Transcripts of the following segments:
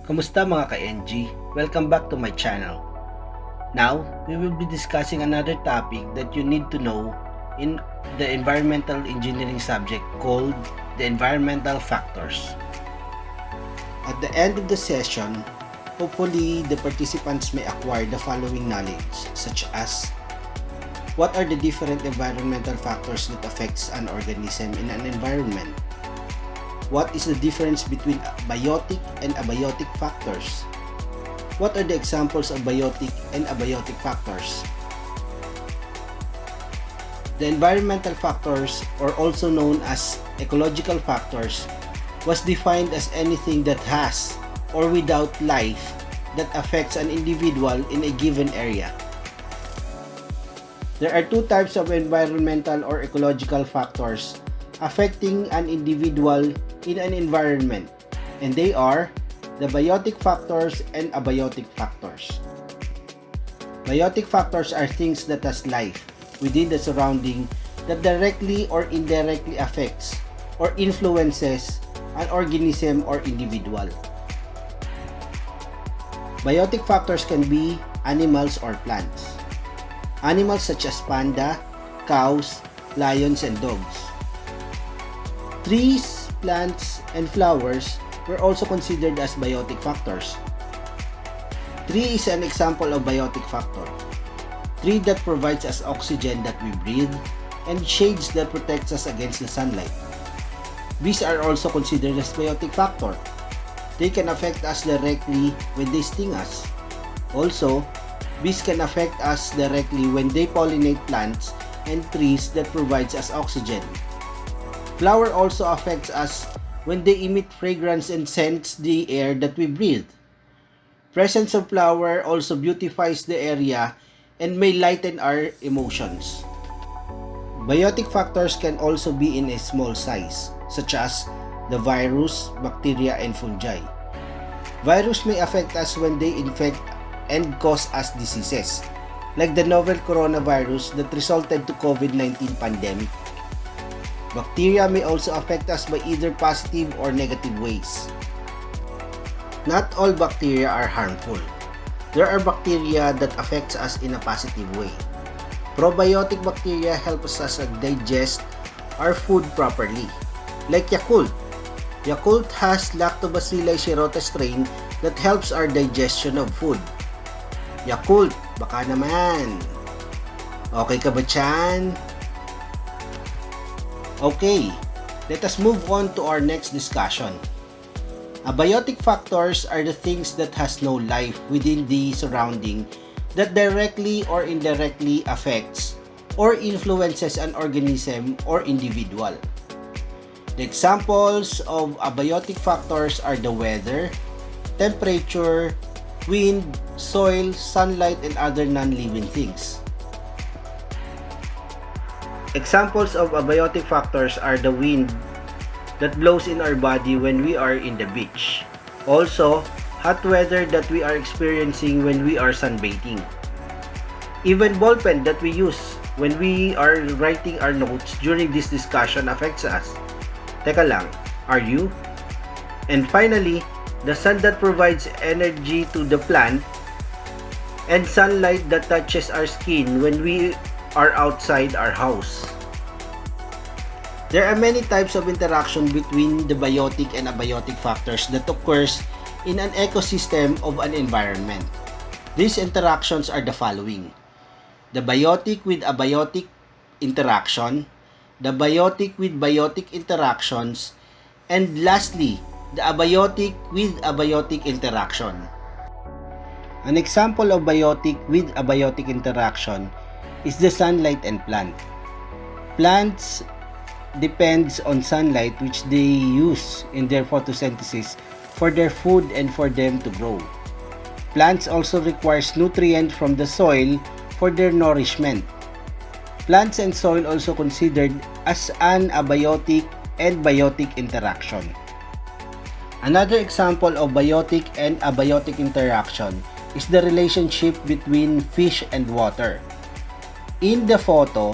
Kamusta mga ka-NG? Welcome back to my channel. Now, we will be discussing another topic that you need to know in the environmental engineering subject called the environmental factors. At the end of the session, hopefully the participants may acquire the following knowledge such as what are the different environmental factors that affects an organism in an environment? What is the difference between biotic and abiotic factors? What are the examples of biotic and abiotic factors? The environmental factors, or also known as ecological factors, was defined as anything that has or without life that affects an individual in a given area. There are two types of environmental or ecological factors affecting an individual in an environment, and they are the biotic factors and abiotic factors. Biotic factors are things that has life within the surrounding that directly or indirectly affects or influences an organism or individual. Biotic factors can be animals or plants. Animals such as panda, cows, lions, and dogs. Trees, plants, and flowers were also considered as biotic factors. Tree is an example of biotic factor. Tree that provides us oxygen that we breathe and shades that protects us against the sunlight. Bees are also considered as biotic factor. They can affect us directly when they sting us. Also, bees can affect us directly when they pollinate plants and trees that provides us oxygen. Flower also affects us when they emit fragrance and scents the air that we breathe. Presence of flower also beautifies the area and may lighten our emotions. Biotic factors can also be in a small size, such as the virus, bacteria, and fungi. Virus may affect us when they infect and cause us diseases, like the novel coronavirus that resulted to COVID-19 pandemic. Bacteria may also affect us by either positive or negative ways. Not all bacteria are harmful. There are bacteria that affects us in a positive way. Probiotic bacteria help us digest our food properly, like Yakult. Yakult has Lactobacillus shirota strain that helps our digestion of food. Yakult, baka naman. Okay ka ba dyan? Okay, let us move on to our next discussion. Abiotic factors are the things that has no life within the surrounding that directly or indirectly affects or influences an organism or individual. The examples of abiotic factors are the weather, temperature, wind, soil, sunlight, and other non-living things. Examples of abiotic factors are the wind that blows in our body when we are in the beach. Also, hot weather that we are experiencing when we are sunbathing. Even ballpen that we use when we are writing our notes during this discussion affects us. Teka lang, are you? And finally, the sun that provides energy to the plant and sunlight that touches our skin when we are outside our house. There are many types of interaction between the biotic and abiotic factors that occurs in an ecosystem of an environment. These interactions are the following: the biotic with abiotic interaction, the biotic with biotic interactions, and lastly, the abiotic with abiotic interaction. An example of biotic with abiotic interaction is the sunlight and plant. Plants depends on sunlight which they use in their photosynthesis for their food and for them to grow. Plants also requires nutrients from the soil for their nourishment. Plants and soil also considered as an abiotic and biotic interaction. Another example of biotic and abiotic interaction is the relationship between fish and water. In the photo,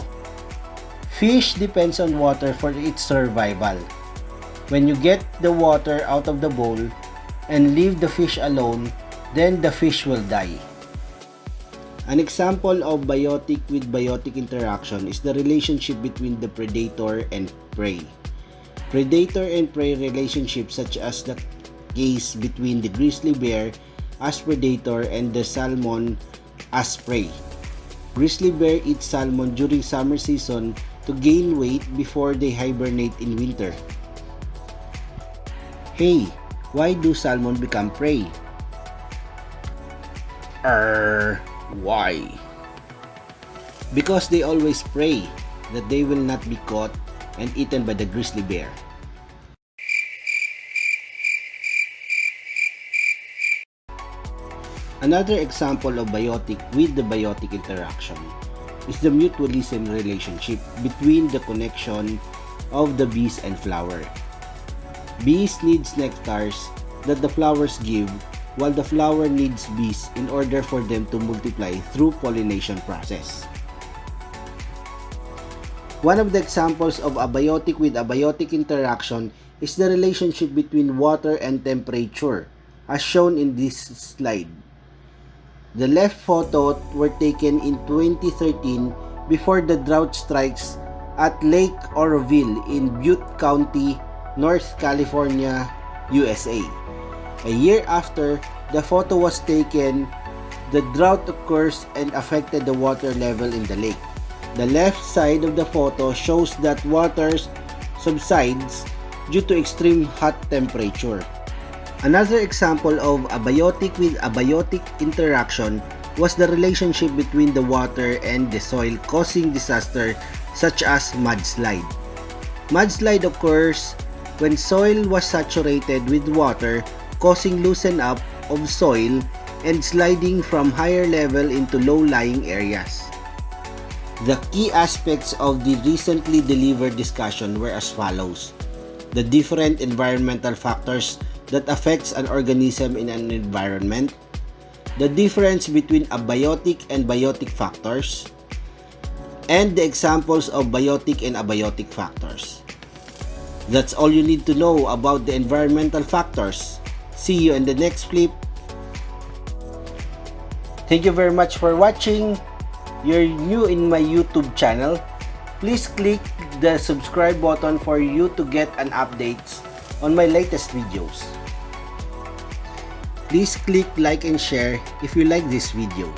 fish depends on water for its survival. When you get the water out of the bowl, and leave the fish alone, then the fish will die. An example of biotic with biotic interaction is the relationship between the predator and prey. Predator and prey relationships, such as the case between the grizzly bear as predator and the salmon as prey. Grizzly bear eat salmon during summer season to gain weight before they hibernate in winter. Hey, why do salmon become prey? Why? Because they always pray that they will not be caught and eaten by the grizzly bear. Another example of biotic with the biotic interaction is the mutualism relationship between the connection of the bees and flower. Bees needs nectars that the flowers give, while the flower needs bees in order for them to multiply through pollination process. One of the examples of abiotic with abiotic interaction is the relationship between water and temperature, as shown in this slide. The left photo were taken in 2013 before the drought strikes at Lake Oroville in Butte County, North California, USA. A year after the photo was taken, the drought occurs and affected the water level in the lake. The left side of the photo shows that water subsides due to extreme hot temperature. Another example of abiotic with abiotic interaction was the relationship between the water and the soil causing disaster such as mudslide. Mudslide occurs when soil was saturated with water, causing loosen up of soil and sliding from higher level into low-lying areas. The key aspects of the recently delivered discussion were as follows: the different environmental factors that affects an organism in an environment, the difference between abiotic and biotic factors, and the examples of biotic and abiotic factors. That's all you need to know about the environmental factors. See you in the next clip. Thank you very much for watching. You're new in my YouTube channel. Please click the subscribe button for you to get an updates on my latest videos. Please click like and share if you like this video,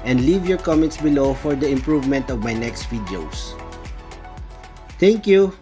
and leave your comments below for the improvement of my next videos. Thank you.